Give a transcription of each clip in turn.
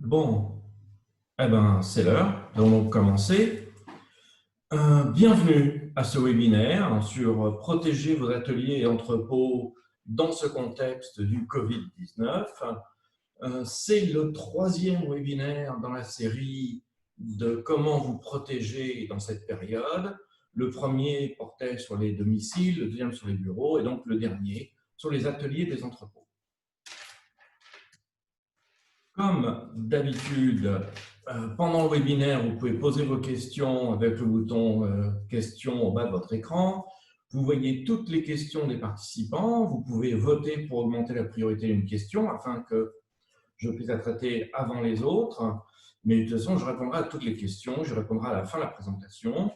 Bon, eh ben, c'est l'heure, donc on va commencer. Bienvenue à ce webinaire sur protéger vos ateliers et entrepôts dans ce contexte du Covid-19. C'est le troisième webinaire dans la série de comment vous protéger dans cette période. Le premier portait sur les domiciles, le deuxième sur les bureaux et donc le dernier sur les ateliers des entrepôts. Comme d'habitude, pendant le webinaire, vous pouvez poser vos questions avec le bouton questions au bas de votre écran. Vous voyez toutes les questions des participants. Vous pouvez voter pour augmenter la priorité d'une question afin que je puisse la traiter avant les autres. Mais de toute façon, je répondrai à toutes les questions. Je répondrai à la fin de la présentation.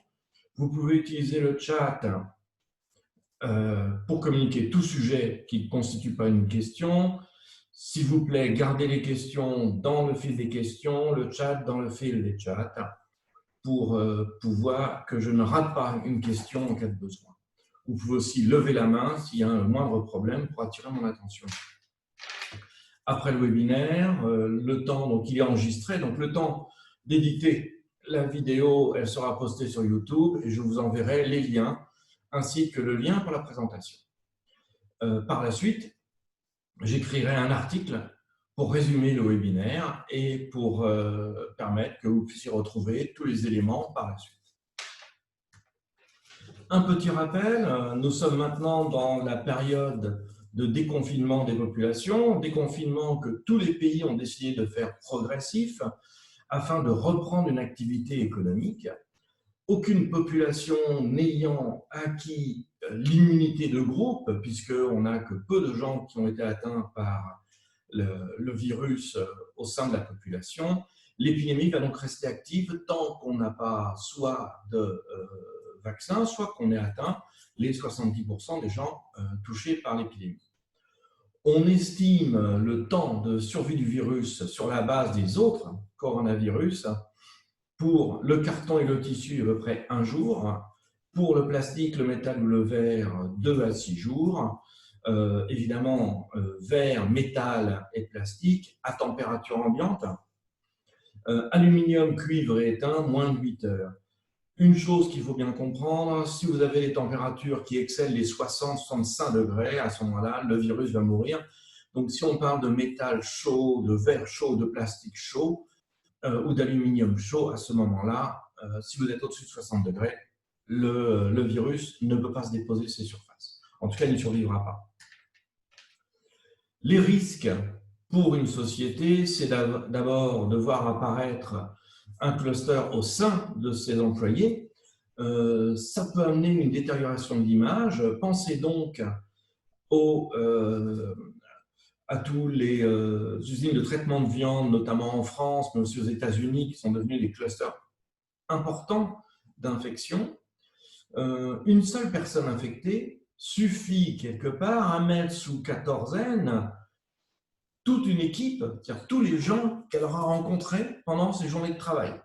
Vous pouvez utiliser le chat pour communiquer tout sujet qui ne constitue pas une question. S'il vous plaît, gardez les questions dans le fil des questions, le chat dans le fil des chats, pour pouvoir que je ne rate pas une question en cas de besoin. Vous pouvez aussi lever la main s'il y a un moindre problème pour attirer mon attention. Après le webinaire, le temps, donc il est enregistré, donc le temps d'éditer la vidéo, elle sera postée sur YouTube et je vous enverrai les liens ainsi que le lien pour la présentation. Par la suite, j'écrirai un article pour résumer le webinaire et pour permettre que vous puissiez retrouver tous les éléments par la suite. Un petit rappel, nous sommes maintenant dans la période de déconfinement des populations, déconfinement que tous les pays ont décidé de faire progressif afin de reprendre une activité économique. Aucune population n'ayant acquis l'immunité de groupe, puisqu'on n'a que peu de gens qui ont été atteints par le virus au sein de la population, l'épidémie va donc rester active tant qu'on n'a pas soit de vaccin, soit qu'on ait atteint les 70% des gens touchés par l'épidémie. On estime le temps de survie du virus sur la base des autres coronavirus. Pour le carton et le tissu, à peu près 1 jour. Pour le plastique, le métal ou le verre, 2 à 6 jours. Évidemment, verre, métal et plastique à température ambiante. Aluminium, cuivre et étain, moins de 8 heures. Une chose qu'il faut bien comprendre, si vous avez des températures qui excèdent les 60-65 degrés, à ce moment-là, le virus va mourir. Donc, si on parle de métal chaud, de verre chaud, de plastique chaud, ou d'aluminium chaud, à ce moment-là, si vous êtes au-dessus de 60 degrés, le virus ne peut pas se déposer sur ces surfaces. En tout cas, il ne survivra pas. Les risques pour une société, c'est d'abord de voir apparaître un cluster au sein de ses employés. Ça peut amener une détérioration de l'image. Pensez donc à tous les usines de traitement de viande, notamment en France, mais aussi aux États-Unis, qui sont devenus des clusters importants d'infection. Une seule personne infectée suffit quelque part à mettre sous quatorzaine toute une équipe, c'est-à-dire tous les gens qu'elle aura rencontrés pendant ses journées de travail.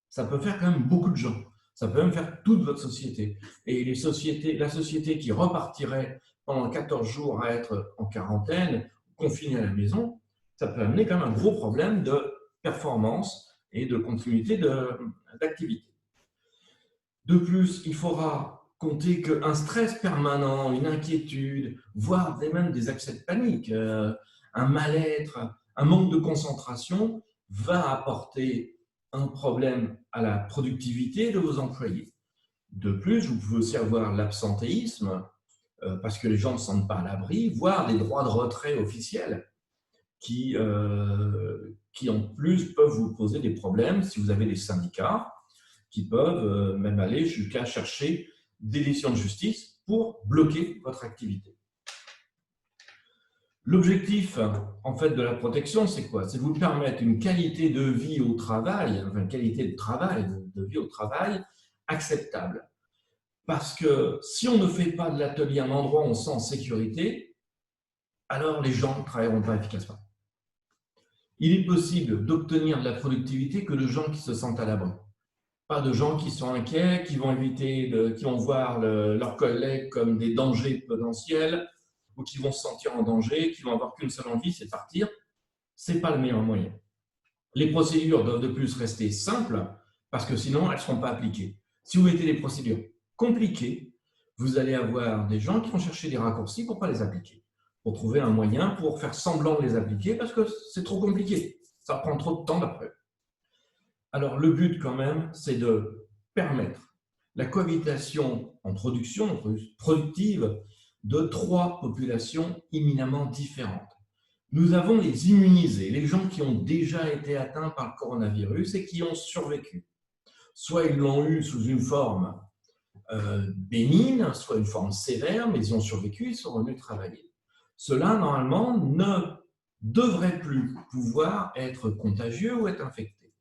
Ça peut faire quand même beaucoup de gens. Ça peut même faire toute votre société. Et la société qui repartirait pendant 14 jours à être en quarantaine, confinée à la maison, ça peut amener quand même un gros problème de performance et de continuité d'activité. De plus, il faudra compter qu'un stress permanent, une inquiétude, voire même des accès de panique, un mal-être, un manque de concentration va apporter un problème à la productivité de vos employés. De plus, vous pouvez aussi avoir l'absentéisme, parce que les gens ne se sentent pas à l'abri, voire des droits de retrait officiels qui en plus peuvent vous poser des problèmes si vous avez des syndicats qui peuvent même aller jusqu'à chercher des décisions de justice pour bloquer votre activité. L'objectif en fait de la protection, c'est quoi? C'est de vous permettre une qualité de vie au travail, enfin une qualité de travail, de vie au travail acceptable. Parce que si on ne fait pas de l'atelier un endroit où on se sent en sécurité, alors les gens ne travailleront pas efficacement. Il est possible d'obtenir de la productivité que de gens qui se sentent à l'abri. Pas de gens qui sont inquiets, qui vont qui vont voir leurs collègues comme des dangers potentiels ou qui vont se sentir en danger, qui vont avoir qu'une seule envie, c'est de partir. Ce n'est pas le meilleur moyen. Les procédures doivent de plus rester simples parce que sinon, elles ne seront pas appliquées. Si vous mettez des procédures compliquées, vous allez avoir des gens qui vont chercher des raccourcis pour ne pas les appliquer, pour trouver un moyen pour faire semblant de les appliquer parce que c'est trop compliqué. Ça prend trop de temps d'après. Alors, le but quand même, c'est de permettre la cohabitation en production productive de 3 populations éminemment différentes. Nous avons les immunisés, les gens qui ont déjà été atteints par le coronavirus et qui ont survécu. Soit ils l'ont eu sous une forme bénigne, soit une forme sévère, mais ils ont survécu, ils sont revenus travailler. Ceux-là, normalement, ne devraient plus pouvoir être contagieux ou être infectés.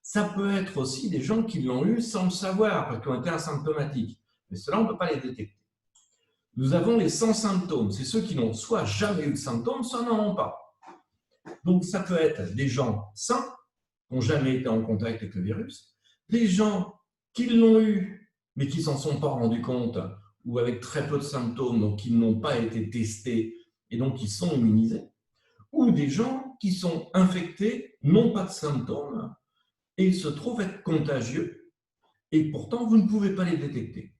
Ça peut être aussi des gens qui l'ont eu sans le savoir, parce qu'ils ont été asymptomatiques. Mais ceux-là, on ne peut pas les détecter. Nous avons les sans symptômes. C'est ceux qui n'ont soit jamais eu de symptômes, soit n'en ont pas. Donc, ça peut être des gens sains, qui n'ont jamais été en contact avec le virus, des gens qui l'ont eu, mais qui ne s'en sont pas rendus compte, ou avec très peu de symptômes, donc qui n'ont pas été testés, et donc qui sont immunisés, ou des gens qui sont infectés, n'ont pas de symptômes, et se trouvent être contagieux, et pourtant, vous ne pouvez pas les détecter.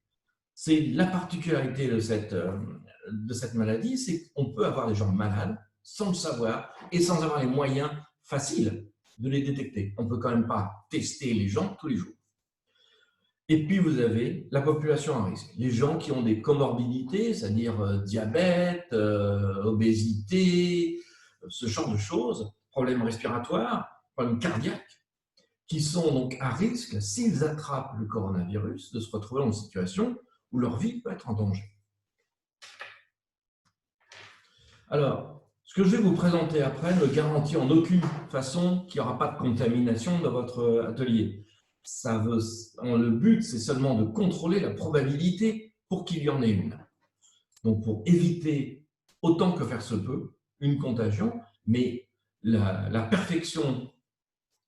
C'est la particularité de cette maladie, c'est qu'on peut avoir des gens malades sans le savoir et sans avoir les moyens faciles de les détecter. On ne peut quand même pas tester les gens tous les jours. Et puis, vous avez la population à risque. Les gens qui ont des comorbidités, c'est-à-dire diabète, obésité, ce genre de choses, problèmes respiratoires, problèmes cardiaques, qui sont donc à risque, s'ils attrapent le coronavirus, de se retrouver dans une situation où leur vie peut être en danger. Alors, ce que je vais vous présenter après ne garantit en aucune façon qu'il n'y aura pas de contamination dans votre atelier. Le but, c'est seulement de contrôler la probabilité pour qu'il y en ait une. Donc, pour éviter autant que faire se peut une contagion, mais la perfection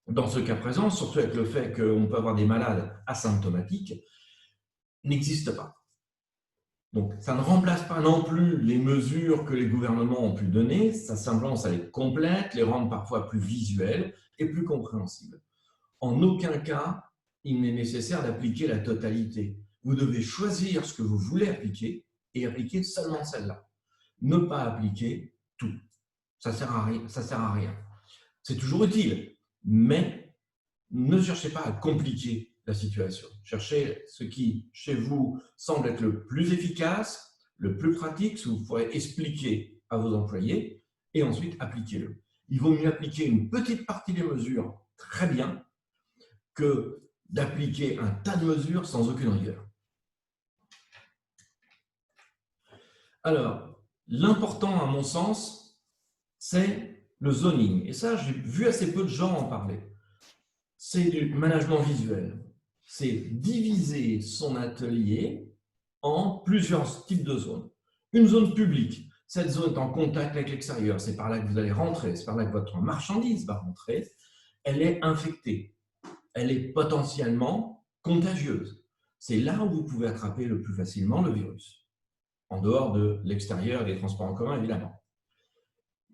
dans ce cas présent, surtout avec le fait qu'on peut avoir des malades asymptomatiques, n'existe pas. Donc, ça ne remplace pas non plus les mesures que les gouvernements ont pu donner, ça s'implance à les complète, les rendre parfois plus visuelles et plus compréhensibles. En aucun cas, il n'est nécessaire d'appliquer la totalité. Vous devez choisir ce que vous voulez appliquer et appliquer seulement celle-là. Ne pas appliquer tout. Ça sert à rien. Ça sert à rien. C'est toujours utile, mais ne cherchez pas à compliquer la situation. Cherchez ce qui, chez vous, semble être le plus efficace, le plus pratique, ce que vous pourrez expliquer à vos employés, et ensuite appliquez-le. Il vaut mieux appliquer une petite partie des mesures très bien que d'appliquer un tas de mesures sans aucune rigueur. Alors, l'important, à mon sens, c'est le zoning. Et ça, j'ai vu assez peu de gens en parler. C'est du management visuel. C'est diviser son atelier en plusieurs types de zones. Une zone publique, cette zone est en contact avec l'extérieur, c'est par là que vous allez rentrer, c'est par là que votre marchandise va rentrer, elle est infectée, elle est potentiellement contagieuse. C'est là où vous pouvez attraper le plus facilement le virus, en dehors de l'extérieur et des transports en commun, évidemment.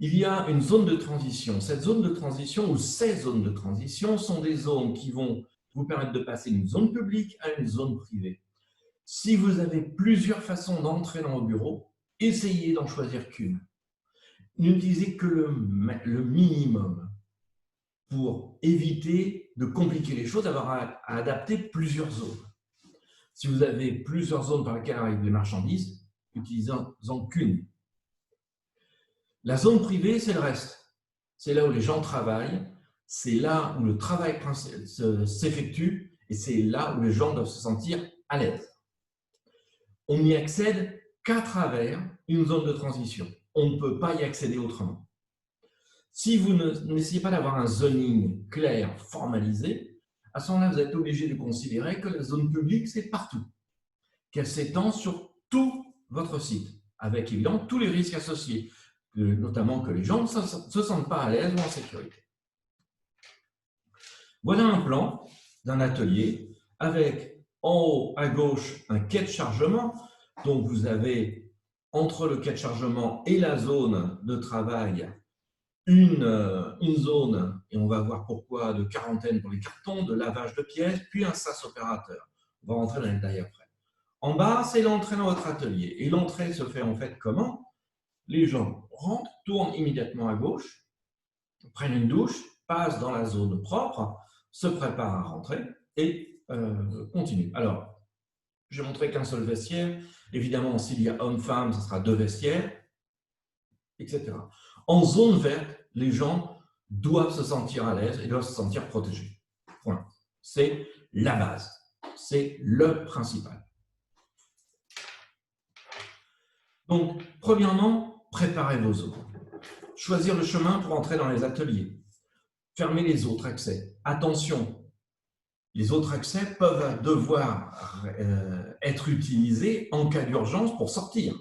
Il y a une zone de transition. Cette zone de transition ou ces zones de transition sont des zones qui vont vous permettre de passer d'une zone publique à une zone privée. Si vous avez plusieurs façons d'entrer dans vos bureaux, essayez d'en choisir qu'une. N'utilisez que le minimum pour éviter de compliquer les choses, d'avoir à adapter plusieurs zones. Si vous avez plusieurs zones par lesquelles arrivent les marchandises, utilisez-en qu'une. La zone privée, c'est le reste. C'est là où les gens travaillent, c'est là où le travail s'effectue et c'est là où les gens doivent se sentir à l'aise. On n'y accède qu'à travers une zone de transition. On ne peut pas y accéder autrement. Si vous n'essayez pas d'avoir un zoning clair, formalisé, à ce moment-là, vous êtes obligé de considérer que la zone publique, c'est partout, qu'elle s'étend sur tout votre site, avec évidemment tous les risques associés, notamment que les gens ne se sentent pas à l'aise ou en sécurité. Voilà un plan d'un atelier avec en haut à gauche un quai de chargement. Donc vous avez entre le quai de chargement et la zone de travail une zone, et on va voir pourquoi, de quarantaine pour les cartons, de lavage de pièces, puis un sas opérateur. On va rentrer dans les détails après. En bas, c'est l'entrée dans votre atelier. Et l'entrée se fait en fait comment? Les gens rentrent, tournent immédiatement à gauche, prennent une douche, passent dans la zone propre, se préparent à rentrer et continuent. Alors, je n'ai montré qu'un seul vestiaire. Évidemment, s'il y a homme-femme, ce sera 2 vestiaires, etc. En zone verte, les gens doivent se sentir à l'aise et doivent se sentir protégés. Point. C'est la base. C'est le principal. Donc, premièrement, préparez vos zones. Choisir le chemin pour entrer dans les ateliers. Fermer les autres accès. Attention, les autres accès peuvent devoir être utilisés en cas d'urgence pour sortir.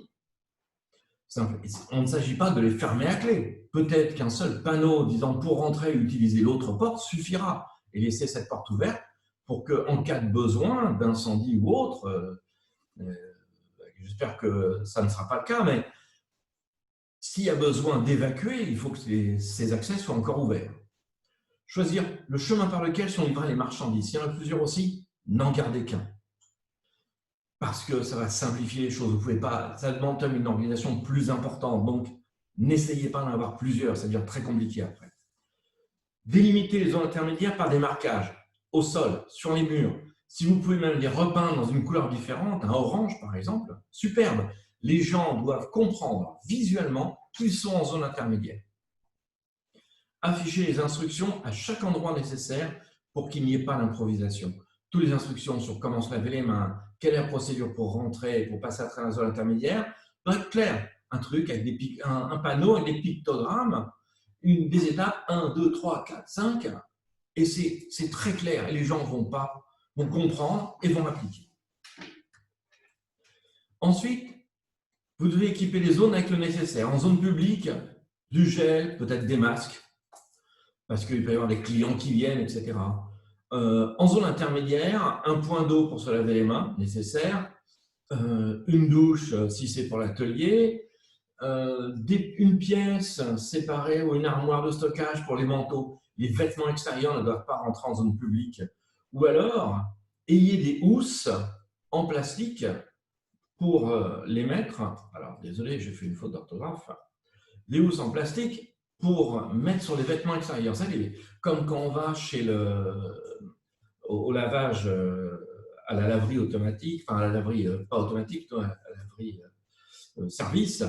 On ne s'agit pas de les fermer à clé. Peut-être qu'un seul panneau disant pour rentrer, utiliser l'autre porte suffira et laisser cette porte ouverte pour qu'en cas de besoin, d'incendie ou autre, j'espère que ça ne sera pas le cas, mais s'il y a besoin d'évacuer, il faut que ces accès soient encore ouverts. Choisir le chemin par lequel sont livrées les marchandises. S'il y en a plusieurs aussi, n'en gardez qu'un. Parce que ça va simplifier les choses. Vous pouvez pas, ça demande une organisation plus importante. Donc, n'essayez pas d'en avoir plusieurs, ça devient très compliqué après. Délimitez les zones intermédiaires par des marquages au sol, sur les murs. Si vous pouvez même les repeindre dans une couleur différente, un orange par exemple, superbe. Les gens doivent comprendre visuellement qu'ils sont en zone intermédiaire. Affichez les instructions à chaque endroit nécessaire pour qu'il n'y ait pas d'improvisation. Toutes les instructions sur comment se laver les mains, quelle est la procédure pour rentrer, pour passer à travers la zone intermédiaire, doivent être claires. Un truc avec un panneau avec des pictogrammes, des étapes 1, 2, 3, 4, 5, et c'est très clair. Et les gens vont comprendre et vont l'appliquer. Ensuite, vous devez équiper les zones avec le nécessaire. En zone publique, du gel, peut-être des masques, parce qu'il peut y avoir des clients qui viennent, etc. En zone intermédiaire, un point d'eau pour se laver les mains, nécessaire, une douche si c'est pour l'atelier, une pièce séparée ou une armoire de stockage pour les manteaux. Les vêtements extérieurs ne doivent pas rentrer en zone publique. Ou alors, ayez des housses en plastique pour les mettre. Alors, désolé, j'ai fait une faute d'orthographe. Des housses en plastique pour mettre sur les vêtements extérieurs. Ça, comme quand on va chez au lavage, à la laverie automatique, enfin à la laverie pas automatique, à la laverie service,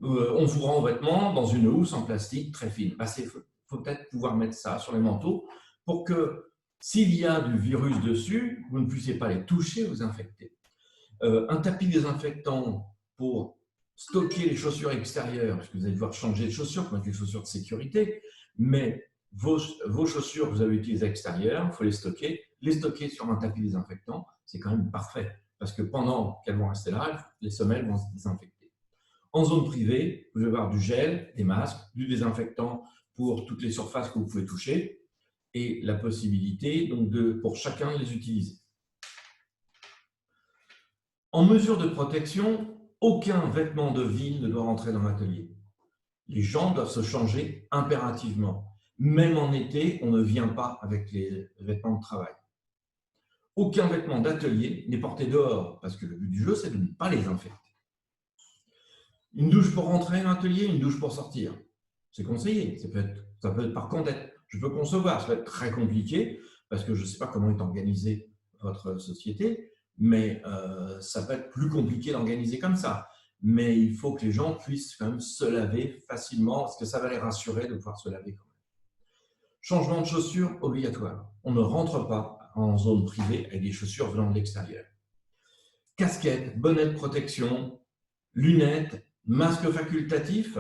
on vous rend vêtements dans une housse en plastique très fine. Il faut peut-être pouvoir mettre ça sur les manteaux pour que s'il y a du virus dessus, vous ne puissiez pas les toucher ou vous infecter. Un tapis désinfectant pour stocker les chaussures extérieures, parce que vous allez devoir changer de chaussures pour mettre les chaussures de sécurité, mais vos chaussures que vous avez utilisées extérieures, il faut les stocker sur un tapis désinfectant, c'est quand même parfait, parce que pendant qu'elles vont rester là, les semelles vont se désinfecter. En zone privée, vous allez avoir du gel, des masques, du désinfectant pour toutes les surfaces que vous pouvez toucher, et la possibilité donc pour chacun de les utiliser. En mesure de protection, aucun vêtement de ville ne doit rentrer dans l'atelier. Les gens doivent se changer impérativement. Même en été, on ne vient pas avec les vêtements de travail. Aucun vêtement d'atelier n'est porté dehors, parce que le but du jeu, c'est de ne pas les infecter. Une douche pour rentrer dans l'atelier, une douche pour sortir. C'est conseillé. Ça peut être par contre, je peux concevoir, ça peut être très compliqué, parce que je ne sais pas comment est organisée votre société, mais ça peut être plus compliqué d'organiser comme ça. Mais il faut que les gens puissent quand même se laver facilement, parce que ça va les rassurer de pouvoir se laver quand même. Changement de chaussures obligatoire. On ne rentre pas en zone privée avec des chaussures venant de l'extérieur. Casquette, bonnet de protection, lunettes, masque facultatif,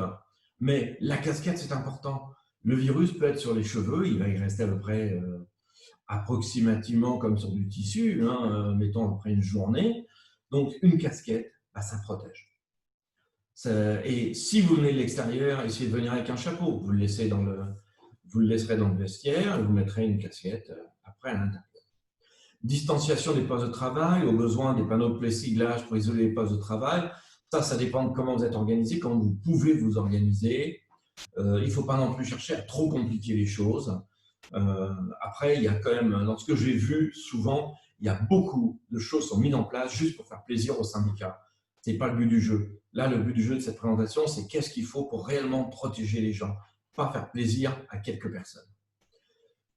mais la casquette, c'est important. Le virus peut être sur les cheveux, il va y rester à peu près approximativement comme sur du tissu, mettons à peu près une journée. Donc, une casquette, ça protège. Et si vous venez de l'extérieur, essayez de venir avec un chapeau. Vous le laisserez dans le vestiaire et vous mettrez une casquette après à l'intérieur. Distanciation des postes de travail, au besoin des panneaux de plexiglas pour isoler les postes de travail. Ça dépend de comment vous êtes organisé, comment vous pouvez vous organiser. Il ne faut pas non plus chercher à trop compliquer les choses. Après, il y a quand même, dans ce que j'ai vu, souvent, il y a beaucoup de choses qui sont mises en place juste pour faire plaisir aux syndicats. Ce n'est pas le but du jeu. Là, le but du jeu de cette présentation, c'est qu'est-ce qu'il faut pour réellement protéger les gens, pas faire plaisir à quelques personnes.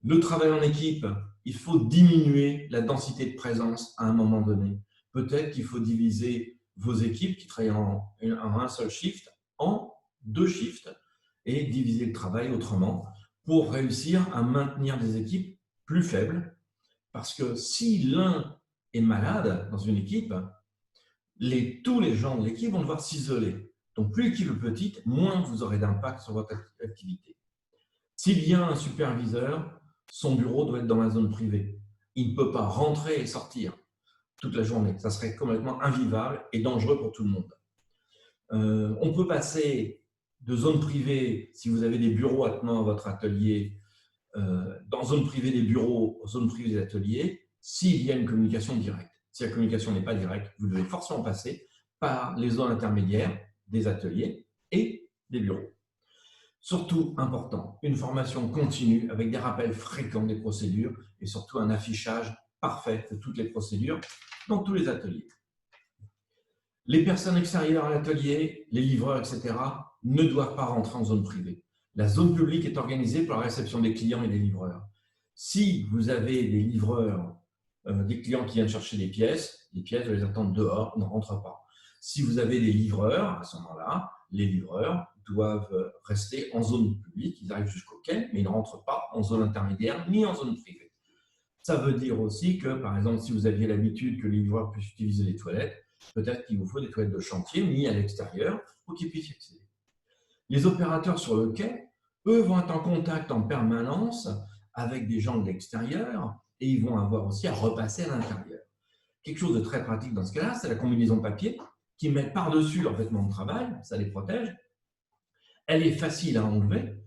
Le travail en équipe, il faut diminuer la densité de présence à un moment donné. Peut-être qu'il faut diviser vos équipes qui travaillent en un seul shift en 2 shifts et diviser le travail autrement pour réussir à maintenir des équipes plus faibles. Parce que si l'un est malade dans une équipe, tous les gens de l'équipe vont devoir s'isoler. Donc plus l'équipe est petite, moins vous aurez d'impact sur votre activité. S'il y a un superviseur, son bureau doit être dans la zone privée. Il ne peut pas rentrer et sortir toute la journée. Ça serait complètement invivable et dangereux pour tout le monde. On peut passer de zone privée, si vous avez des bureaux attenant à votre atelier, dans zone privée des bureaux, zone privée des ateliers, s'il y a une communication directe. Si la communication n'est pas directe, vous devez forcément passer par les zones intermédiaires des ateliers et des bureaux. Surtout important, une formation continue avec des rappels fréquents des procédures et surtout un affichage parfait de toutes les procédures dans tous les ateliers. Les personnes extérieures à l'atelier, les livreurs, etc., ne doivent pas rentrer en zone privée. La zone publique est organisée pour la réception des clients et des livreurs. Si vous avez des livreurs, des clients qui viennent chercher des pièces, vous les attendre dehors, ne rentrent pas. Si vous avez des livreurs, à ce moment-là, les livreurs doivent rester en zone publique, ils arrivent jusqu'au quai, mais ils ne rentrent pas en zone intermédiaire ni en zone privée. Ça veut dire aussi que, par exemple, si vous aviez l'habitude que les livreurs puissent utiliser les toilettes, peut-être qu'il vous faut des toilettes de chantier mis à l'extérieur pour qu'ils puissent y accéder. Les opérateurs sur le quai, eux, vont être en contact en permanence avec des gens de l'extérieur et ils vont avoir aussi à repasser à l'intérieur. Quelque chose de très pratique dans ce cas-là, c'est la combinaison papier qu'ils mettent par-dessus leurs vêtements de travail, ça les protège. Elle est facile à enlever,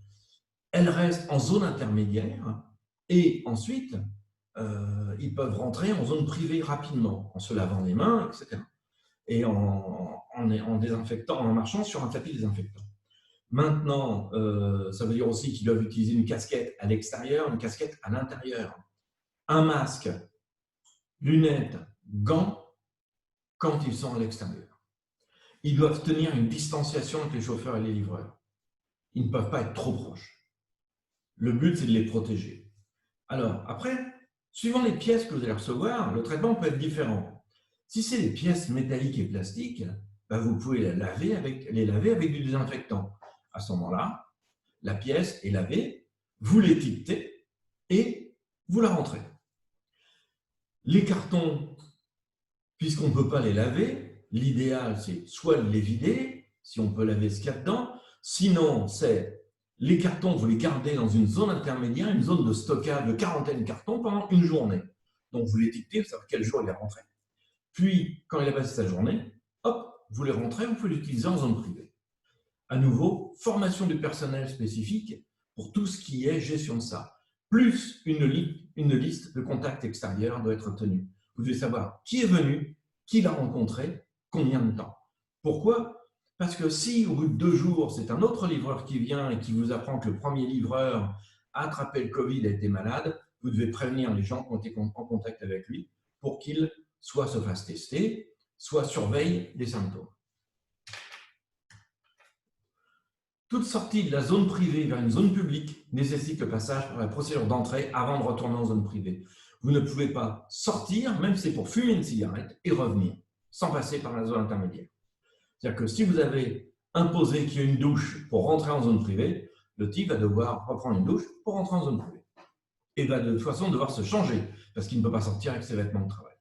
elle reste en zone intermédiaire et ensuite, ils peuvent rentrer en zone privée rapidement, en se lavant les mains, etc. Et en désinfectant, en marchant sur un tapis désinfectant. Maintenant, ça veut dire aussi qu'ils doivent utiliser une casquette à l'extérieur, une casquette à l'intérieur, un masque, lunettes, gants quand ils sont à l'extérieur. Ils doivent tenir une distanciation avec les chauffeurs et les livreurs. Ils ne peuvent pas être trop proches. Le but, c'est de les protéger. Alors, après, suivant les pièces que vous allez recevoir, le traitement peut être différent. Si c'est des pièces métalliques et plastiques, ben vous pouvez les laver avec du désinfectant. À ce moment-là, la pièce est lavée, vous l'étiquetez et vous la rentrez. Les cartons, puisqu'on ne peut pas les laver, l'idéal, c'est soit de les vider, si on peut laver ce qu'il y a dedans, sinon, c'est les cartons, vous les gardez dans une zone intermédiaire, une zone de stockage de quarantaine de cartons pendant une journée. Donc, vous l'étiquetez, vous savez quel jour il est rentré. Puis, quand il a passé sa journée, hop, vous les rentrez, vous pouvez l'utiliser en zone privée. À nouveau, formation du personnel spécifique pour tout ce qui est gestion de ça. Plus une liste de contacts extérieurs doit être tenue. Vous devez savoir qui est venu, qui l'a rencontré, combien de temps. Pourquoi ? Parce que si au bout de 2 jours, c'est un autre livreur qui vient et qui vous apprend que le premier livreur a attrapé le Covid, a été malade, vous devez prévenir les gens qui ont été en contact avec lui pour qu'ils soit se fassent tester, soit surveillent les symptômes. Toute sortie de la zone privée vers une zone publique nécessite le passage par la procédure d'entrée avant de retourner en zone privée. Vous ne pouvez pas sortir, même si c'est pour fumer une cigarette, et revenir, sans passer par la zone intermédiaire. C'est-à-dire que si vous avez imposé qu'il y ait une douche pour rentrer en zone privée, le type va devoir reprendre une douche pour rentrer en zone privée. Et va de toute façon devoir se changer, parce qu'il ne peut pas sortir avec ses vêtements de travail.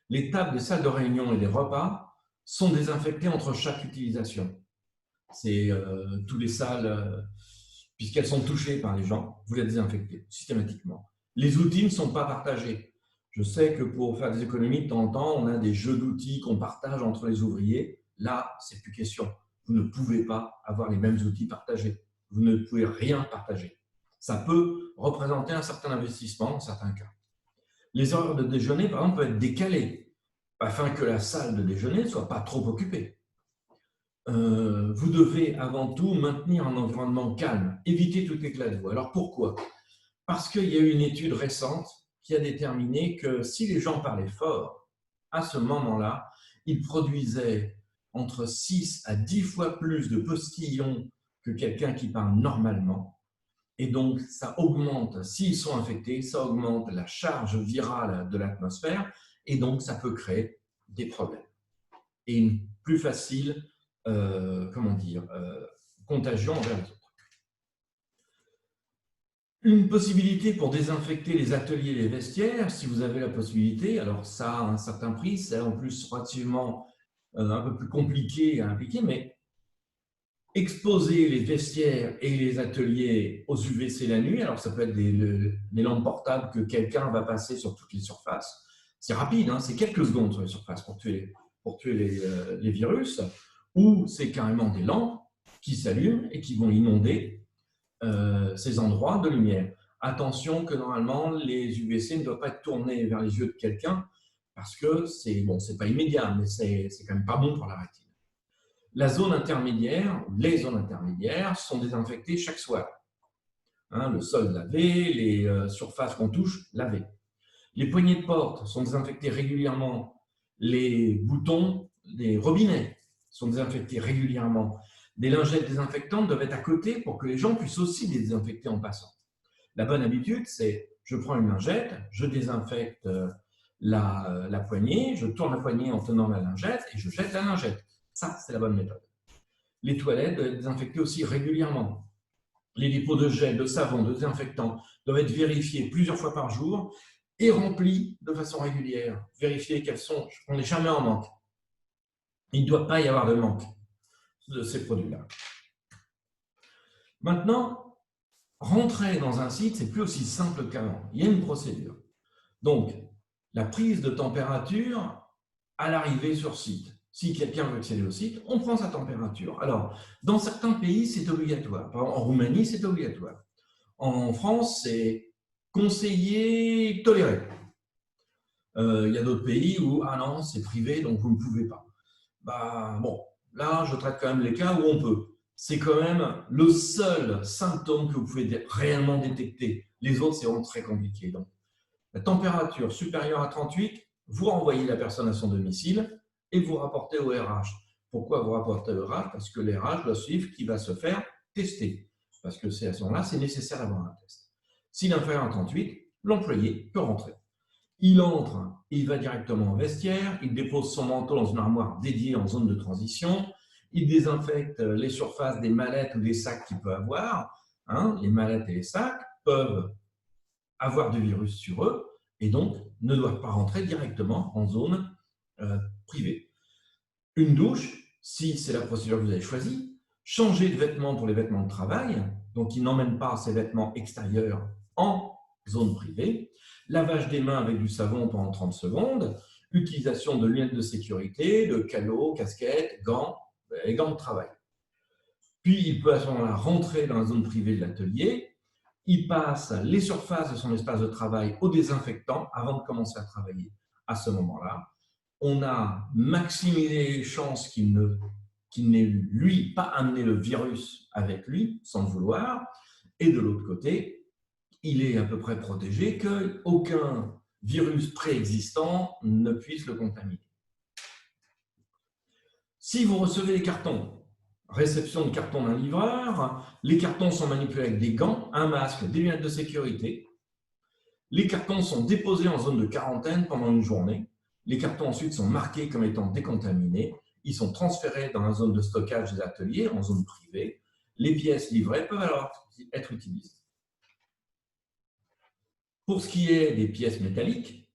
Les tables des salles de réunion et des repas sont désinfectées entre chaque utilisation. C'est toutes les salles, puisqu'elles sont touchées par les gens, vous les désinfectez systématiquement. Les outils ne sont pas partagés. Je sais que pour faire des économies, de temps en temps, on a des jeux d'outils qu'on partage entre les ouvriers. Là, c'est plus question. Vous ne pouvez pas avoir les mêmes outils partagés. Vous ne pouvez rien partager. Ça peut représenter un certain investissement dans certains cas. Les heures de déjeuner, par exemple, peuvent être décalées afin que la salle de déjeuner ne soit pas trop occupée. vous devez avant tout maintenir un environnement calme, éviter tout éclat de voix. Alors pourquoi? Parce qu'il y a eu une étude récente qui a déterminé que si les gens parlaient fort, à ce moment-là, ils produisaient entre 6 à 10 fois plus de postillons que quelqu'un qui parle normalement. Et donc, ça augmente, s'ils sont infectés, ça augmente la charge virale de l'atmosphère et donc ça peut créer des problèmes. Et une plus facile, contagion envers les autres. Une possibilité pour désinfecter les ateliers et les vestiaires, si vous avez la possibilité, alors ça a un certain prix, c'est en plus relativement un peu plus compliqué à impliquer, mais exposer les vestiaires et les ateliers aux UVC la nuit, alors ça peut être des lampes portables que quelqu'un va passer sur toutes les surfaces, c'est rapide, hein, c'est quelques secondes sur les surfaces pour tuer les virus, ou c'est carrément des lampes qui s'allument et qui vont inonder ces endroits de lumière. Attention que normalement, les UVC ne doivent pas être tournés vers les yeux de quelqu'un parce que c'est pas immédiat, mais c'est quand même pas bon pour la rétine. La zone intermédiaire, les zones intermédiaires sont désinfectées chaque soir. Hein, le sol lavé, les surfaces qu'on touche, lavées. Les poignées de porte sont désinfectées régulièrement. Les boutons des robinets sont désinfectés régulièrement. Des lingettes désinfectantes doivent être à côté pour que les gens puissent aussi les désinfecter en passant. La bonne habitude, c'est je prends une lingette, je désinfecte la poignée, je tourne la poignée en tenant la lingette et je jette la lingette. Ça, c'est la bonne méthode. Les toilettes doivent être désinfectées aussi régulièrement. Les dépôts de gel, de savon, de désinfectant doivent être vérifiés plusieurs fois par jour et remplis de façon régulière. Vérifier qu'on n'est jamais en manque. Il ne doit pas y avoir de manque de ces produits-là. Maintenant, rentrer dans un site, c'est plus aussi simple qu'avant. Il y a une procédure. Donc, la prise de température à l'arrivée sur site. Si quelqu'un veut accéder au site, on prend sa température. Alors, dans certains pays, c'est obligatoire. Par exemple, en Roumanie, c'est obligatoire. En France, c'est conseillé, toléré. Il y a d'autres pays où, ah non, c'est privé, donc vous ne pouvez pas. Bah, bon, là, je traite quand même les cas où on peut. C'est quand même le seul symptôme que vous pouvez réellement détecter. Les autres, c'est vraiment très compliqué. Donc, la température supérieure à 38, vous renvoyez la personne à son domicile et vous rapportez au RH. Pourquoi vous rapportez au RH? Parce que les RH doivent suivre qui va se faire tester. Parce que c'est à ce moment-là, c'est nécessaire d'avoir un test. S'il est inférieur à 38, l'employé peut rentrer. Il entre, il va directement au vestiaire, il dépose son manteau dans une armoire dédiée en zone de transition, il désinfecte les surfaces des mallettes ou des sacs qu'il peut avoir. Hein, les mallettes et les sacs peuvent avoir du virus sur eux et donc ne doivent pas rentrer directement en zone privée. Une douche, si c'est la procédure que vous avez choisie, changer de vêtements pour les vêtements de travail, donc il n'emmène pas ses vêtements extérieurs en zone privée, lavage des mains avec du savon pendant 30 secondes, utilisation de lunettes de sécurité, de calots, casquettes, gants et gants de travail. Puis il peut à ce moment-là rentrer dans la zone privée de l'atelier, il passe les surfaces de son espace de travail au désinfectant avant de commencer à travailler. À ce moment-là, on a maximisé les chances qu'il n'ait, lui, pas amené le virus avec lui, sans le vouloir, et de l'autre côté, il est à peu près protégé qu'aucun virus préexistant ne puisse le contaminer. Si vous recevez des cartons, réception de cartons d'un livreur, les cartons sont manipulés avec des gants, un masque, des lunettes de sécurité. Les cartons sont déposés en zone de quarantaine pendant une journée. Les cartons ensuite sont marqués comme étant décontaminés. Ils sont transférés dans la zone de stockage des ateliers, en zone privée. Les pièces livrées peuvent alors être utilisées. Pour ce qui est des pièces métalliques,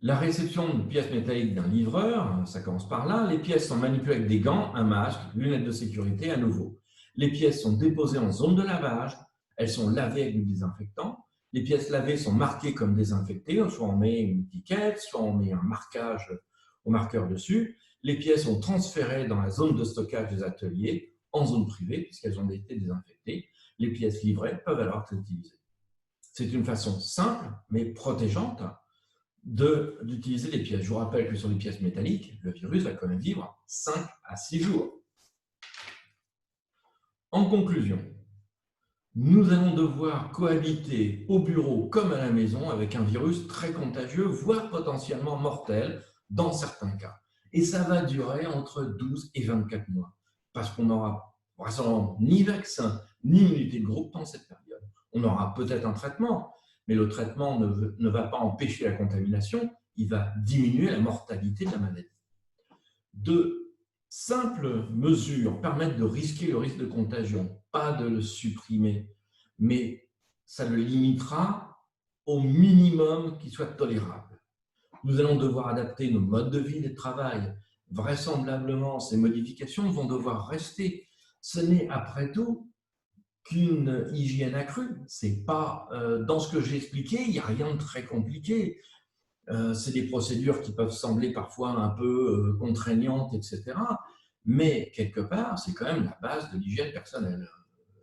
la réception de pièces métalliques d'un livreur, ça commence par là. Les pièces sont manipulées avec des gants, un masque, lunettes de sécurité à nouveau. Les pièces sont déposées en zone de lavage. Elles sont lavées avec du désinfectant. Les pièces lavées sont marquées comme désinfectées, soit on met une étiquette, soit on met un marquage au marqueur dessus. Les pièces sont transférées dans la zone de stockage des ateliers, en zone privée, puisqu'elles ont été désinfectées. Les pièces livrées peuvent alors être utilisées. C'est une façon simple, mais protégeante, d'utiliser des pièces. Je vous rappelle que sur les pièces métalliques, le virus va quand même vivre 5 à 6 jours. En conclusion, nous allons devoir cohabiter au bureau comme à la maison avec un virus très contagieux, voire potentiellement mortel dans certains cas. Et ça va durer entre 12 et 24 mois, parce qu'on n'aura vraisemblablement ni vaccin, ni immunité de groupe dans cette période. On aura peut-être un traitement, mais le traitement ne va pas empêcher la contamination, il va diminuer la mortalité de la maladie. De simples mesures permettent de risquer le risque de contagion, pas de le supprimer, mais ça le limitera au minimum qui soit tolérable. Nous allons devoir adapter nos modes de vie et de travail. Vraisemblablement, ces modifications vont devoir rester. Ce n'est après tout qu'une hygiène accrue. C'est pas, dans ce que j'ai expliqué, il n'y a rien de très compliqué. C'est des procédures qui peuvent sembler parfois un peu contraignantes, etc. Mais quelque part, c'est quand même la base de l'hygiène personnelle.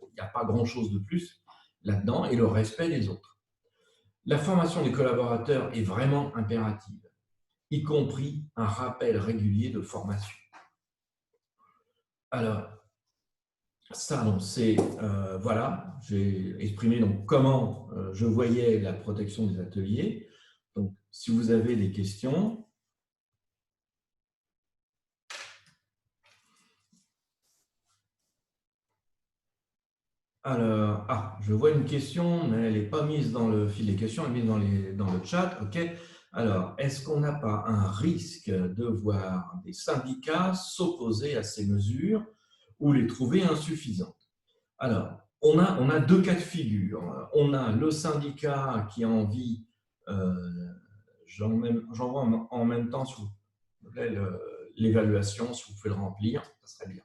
Il n'y a pas grand-chose de plus là-dedans et le respect des autres. La formation des collaborateurs est vraiment impérative, y compris un rappel régulier de formation. Alors, ça, donc, c'est voilà, j'ai exprimé donc comment je voyais la protection des ateliers. Donc, si vous avez des questions. Alors, je vois une question, mais elle n'est pas mise dans le fil des questions, elle est mise dans le chat. OK. Alors, est-ce qu'on n'a pas un risque de voir des syndicats s'opposer à ces mesures ou les trouver insuffisantes? Alors, on a deux cas de figure. On a le syndicat qui a envie, j'envoie en même temps, s'il vous plaît, l'évaluation, si vous pouvez le remplir, ça serait bien.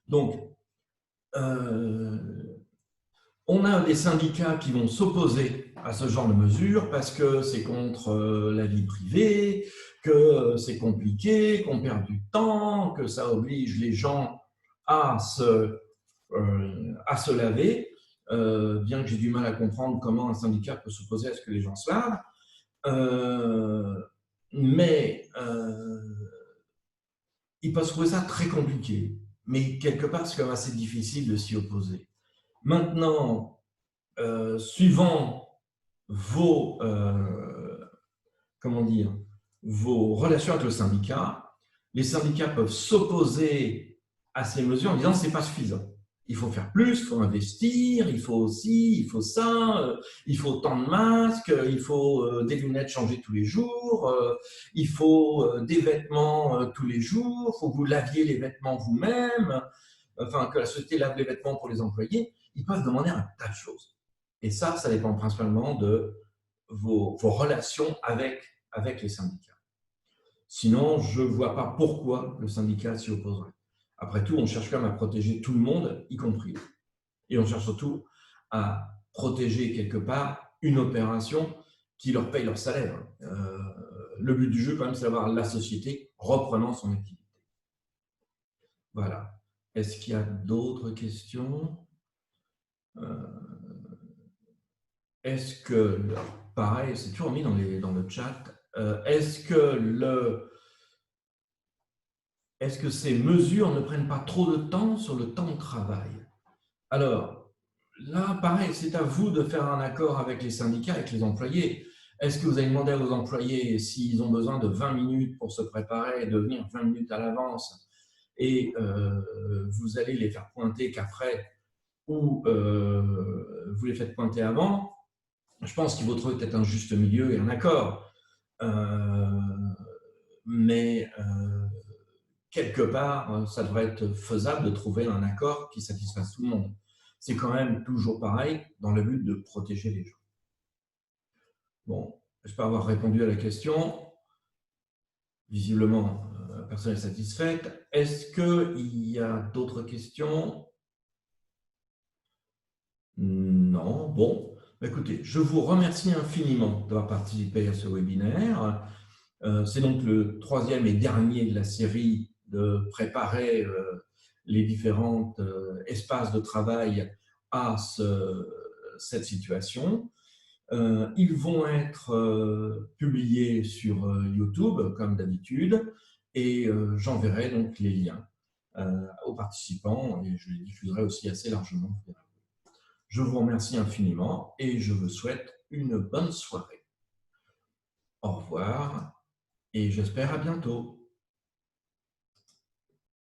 Donc, on a des syndicats qui vont s'opposer à ce genre de mesures parce que c'est contre la vie privée, que c'est compliqué, qu'on perd du temps, que ça oblige les gens à se laver, bien que j'ai du mal à comprendre comment un syndicat peut s'opposer à ce que les gens se lavent. Mais ils peuvent trouver ça très compliqué. Mais quelque part, c'est quand même assez difficile de s'y opposer. Maintenant, suivant vos, vos relations avec le syndicat, les syndicats peuvent s'opposer à ces mesures en disant que ce n'est pas suffisant. Il faut faire plus, il faut investir, il faut aussi, il faut ça, il faut autant de masques, il faut des lunettes changées tous les jours, il faut des vêtements tous les jours, il faut que vous laviez les vêtements vous-même, enfin que la société lave les vêtements pour les employés. Ils peuvent demander un tas de choses. Et ça dépend principalement de vos relations avec les syndicats. Sinon, je ne vois pas pourquoi le syndicat s'y opposerait. Après tout, on cherche quand même à protéger tout le monde, y compris. Et on cherche surtout à protéger quelque part une opération qui leur paye leur salaire. Le but du jeu, quand même, c'est d'avoir la société reprenant son activité. Voilà. Est-ce qu'il y a d'autres questions? Est-ce que, pareil, c'est toujours mis dans le chat, est-ce que ces mesures ne prennent pas trop de temps sur le temps de travail? Alors, là, pareil, c'est à vous de faire un accord avec les syndicats, avec les employés. Est-ce que vous allez demander à vos employés s'ils ont besoin de 20 minutes pour se préparer, de venir 20 minutes à l'avance, et vous allez les faire pointer qu'après, ou vous les faites pointer avant? Je pense qu'il vaut trouver peut-être un juste milieu et un accord. Mais quelque part, ça devrait être faisable de trouver un accord qui satisfasse tout le monde. C'est quand même toujours pareil dans le but de protéger les gens. Bon, j'espère avoir répondu à la question. Visiblement, personne n'est satisfaite. Est-ce qu'il y a d'autres questions? Non. Bon, écoutez, je vous remercie infiniment d'avoir participé à ce webinaire. C'est donc le troisième et dernier de la série de préparer les différents espaces de travail à cette situation. Ils vont être publiés sur YouTube, comme d'habitude, et j'enverrai donc les liens aux participants et je les diffuserai aussi assez largement. Je vous remercie infiniment et je vous souhaite une bonne soirée. Au revoir et j'espère à bientôt.